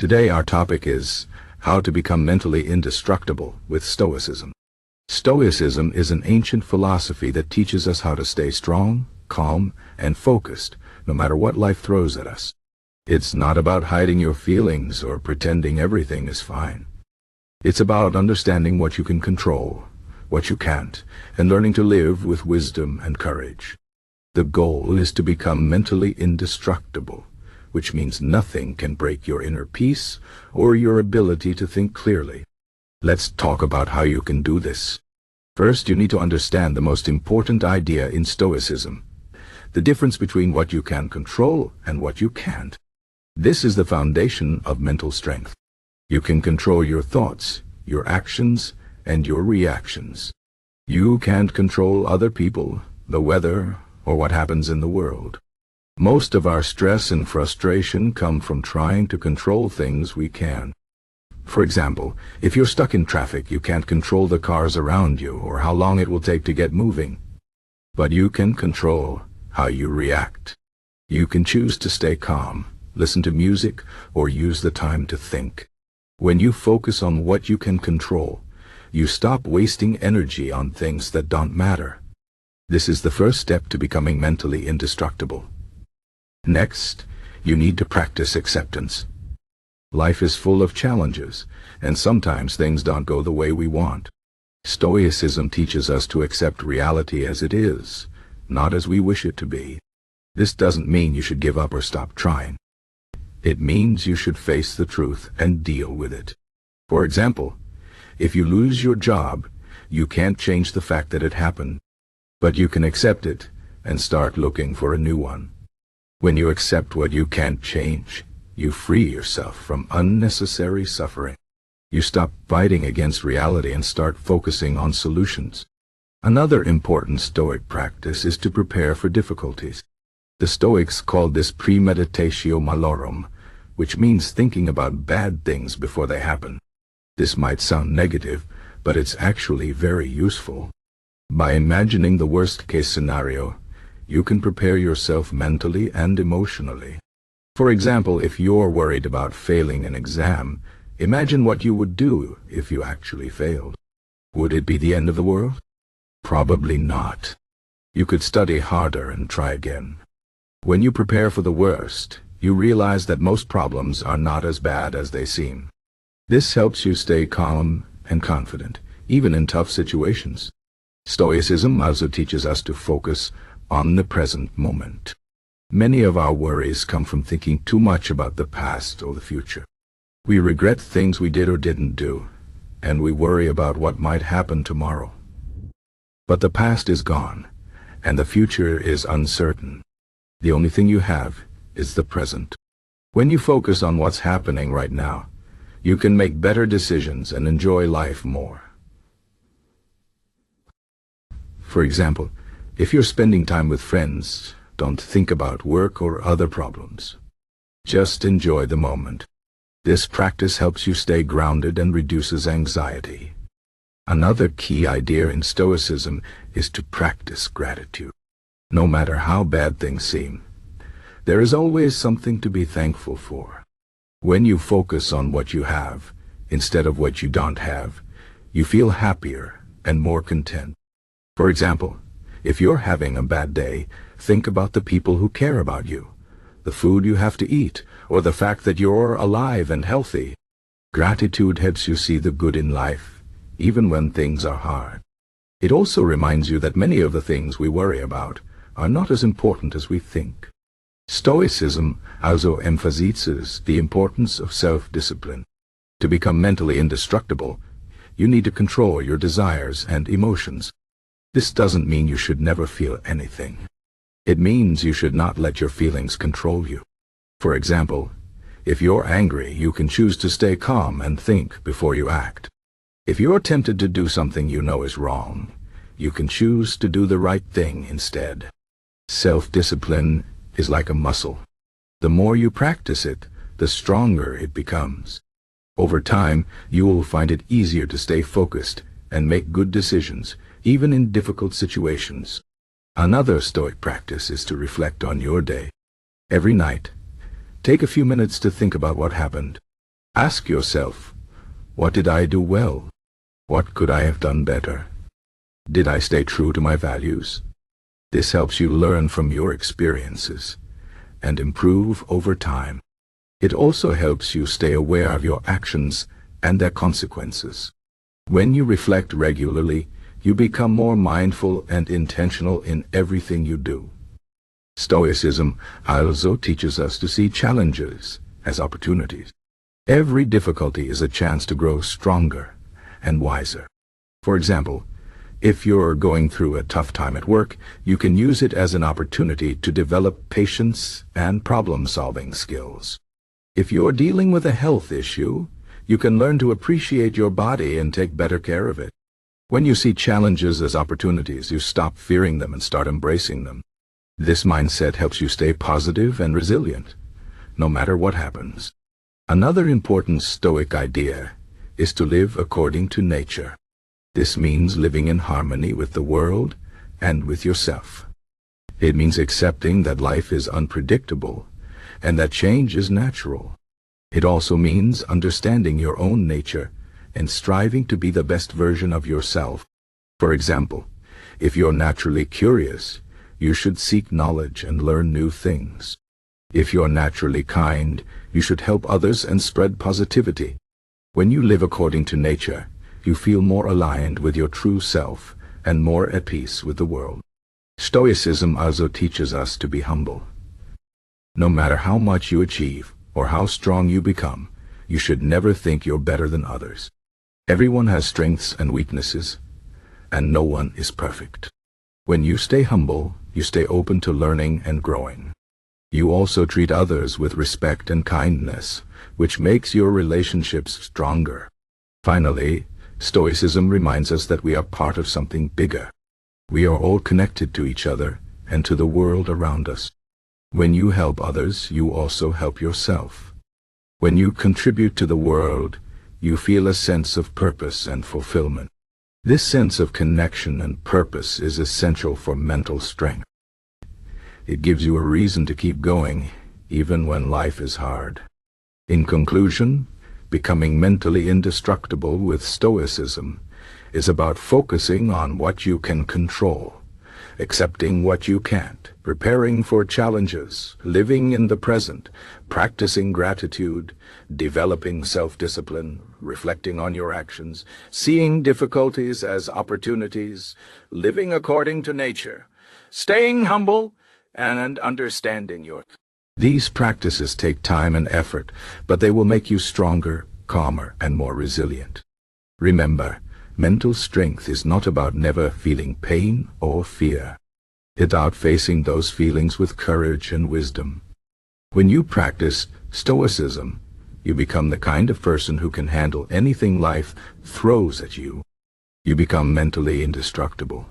Today our topic is how to become mentally indestructible with Stoicism. Stoicism is an ancient philosophy that teaches us how to stay strong, calm, and focused no matter what life throws at us. It's not about hiding your feelings or pretending everything is fine. It's about understanding what you can control, what you can't, and learning to live with wisdom and courage. The goal is to become mentally indestructible, which means nothing can break your inner peace or your ability to think clearly. Let's talk about how you can do this. First, you need to understand the most important idea in Stoicism, the difference between what you can control and what you can't. This is the foundation of mental strength. You can control your thoughts, your actions, and your reactions. You can't control other people, the weather, or what happens in the world. Most of our stress and frustration come from trying to control things we can. For example, if you're stuck in traffic, you can't control the cars around you or how long it will take to get moving. But you can control how you react. You can choose to stay calm, listen to music, or use the time to think. When you focus on what you can control, you stop wasting energy on things that don't matter. This is the first step to becoming mentally indestructible. Next, you need to practice acceptance. Life is full of challenges, and sometimes things don't go the way we want. Stoicism teaches us to accept reality as it is, not as we wish it to be. This doesn't mean you should give up or stop trying. It means you should face the truth and deal with it. For example, if you lose your job, you can't change the fact that it happened, but you can accept it and start looking for a new one. When you accept what you can't change, you free yourself from unnecessary suffering. You stop fighting against reality and start focusing on solutions. Another important Stoic practice is to prepare for difficulties. The Stoics called this premeditatio malorum, which means thinking about bad things before they happen. This might sound negative, but it's actually very useful. By imagining the worst-case scenario, you can prepare yourself mentally and emotionally. For example, if you're worried about failing an exam, imagine what you would do if you actually failed. Would it be the end of the world? Probably not. You could study harder and try again. When you prepare for the worst, you realize that most problems are not as bad as they seem. This helps you stay calm and confident, even in tough situations. Stoicism also teaches us to focus on the present moment. Many of our worries come from thinking too much about the past or the future. We regret things we did or didn't do, and we worry about what might happen tomorrow. But the past is gone, and the future is uncertain. The only thing you have is the present. When you focus on what's happening right now, you can make better decisions and enjoy life more. For example, if you're spending time with friends, don't think about work or other problems. Just enjoy the moment. This practice helps you stay grounded and reduces anxiety. Another key idea in Stoicism is to practice gratitude. No matter how bad things seem, there is always something to be thankful for. When you focus on what you have, instead of what you don't have, you feel happier and more content. For example, if you're having a bad day, think about the people who care about you, the food you have to eat, or the fact that you're alive and healthy. Gratitude helps you see the good in life, even when things are hard. It also reminds you that many of the things we worry about are not as important as we think. Stoicism also emphasizes the importance of self-discipline. To become mentally indestructible, you need to control your desires and emotions. This doesn't mean you should never feel anything. It means you should not let your feelings control you. For example, if you're angry, you can choose to stay calm and think before you act. If you're tempted to do something you know is wrong, you can choose to do the right thing instead. Self-discipline is like a muscle. The more you practice it, the stronger it becomes. Over time, you will find it easier to stay focused and make good decisions, even in difficult situations. Another Stoic practice is to reflect on your day. Every night, take a few minutes to think about what happened. Ask yourself, what did I do well? What could I have done better? Did I stay true to my values? This helps you learn from your experiences and improve over time. It also helps you stay aware of your actions and their consequences. When you reflect regularly, you become more mindful and intentional in everything you do. Stoicism also teaches us to see challenges as opportunities. Every difficulty is a chance to grow stronger and wiser. For example, if you're going through a tough time at work, you can use it as an opportunity to develop patience and problem-solving skills. If you're dealing with a health issue, you can learn to appreciate your body and take better care of it. When you see challenges as opportunities, you stop fearing them and start embracing them. This mindset helps you stay positive and resilient, no matter what happens. Another important Stoic idea is to live according to nature. This means living in harmony with the world and with yourself. It means accepting that life is unpredictable and that change is natural. It also means understanding your own nature and striving to be the best version of yourself. For example, if you're naturally curious, you should seek knowledge and learn new things. If you're naturally kind, you should help others and spread positivity. When you live according to nature, you feel more aligned with your true self and more at peace with the world. Stoicism also teaches us to be humble. No matter how much you achieve or how strong you become, you should never think you're better than others. Everyone has strengths and weaknesses, and no one is perfect. When you stay humble, you stay open to learning and growing. You also treat others with respect and kindness, which makes your relationships stronger. Finally, Stoicism reminds us that we are part of something bigger. We are all connected to each other and to the world around us. When you help others, you also help yourself. When you contribute to the world, you feel a sense of purpose and fulfillment. This sense of connection and purpose is essential for mental strength. It gives you a reason to keep going, even when life is hard. In conclusion, becoming mentally indestructible with Stoicism is about focusing on what you can control, accepting what you can't, preparing for challenges, living in the present, practicing gratitude, developing self-discipline, reflecting on your actions, seeing difficulties as opportunities, living according to nature, staying humble, and understanding your. These practices take time and effort, but they will make you stronger, calmer, and more resilient. Remember, mental strength is not about never feeling pain or fear. It's about facing those feelings with courage and wisdom. When you practice Stoicism, you become the kind of person who can handle anything life throws at you. You become mentally indestructible.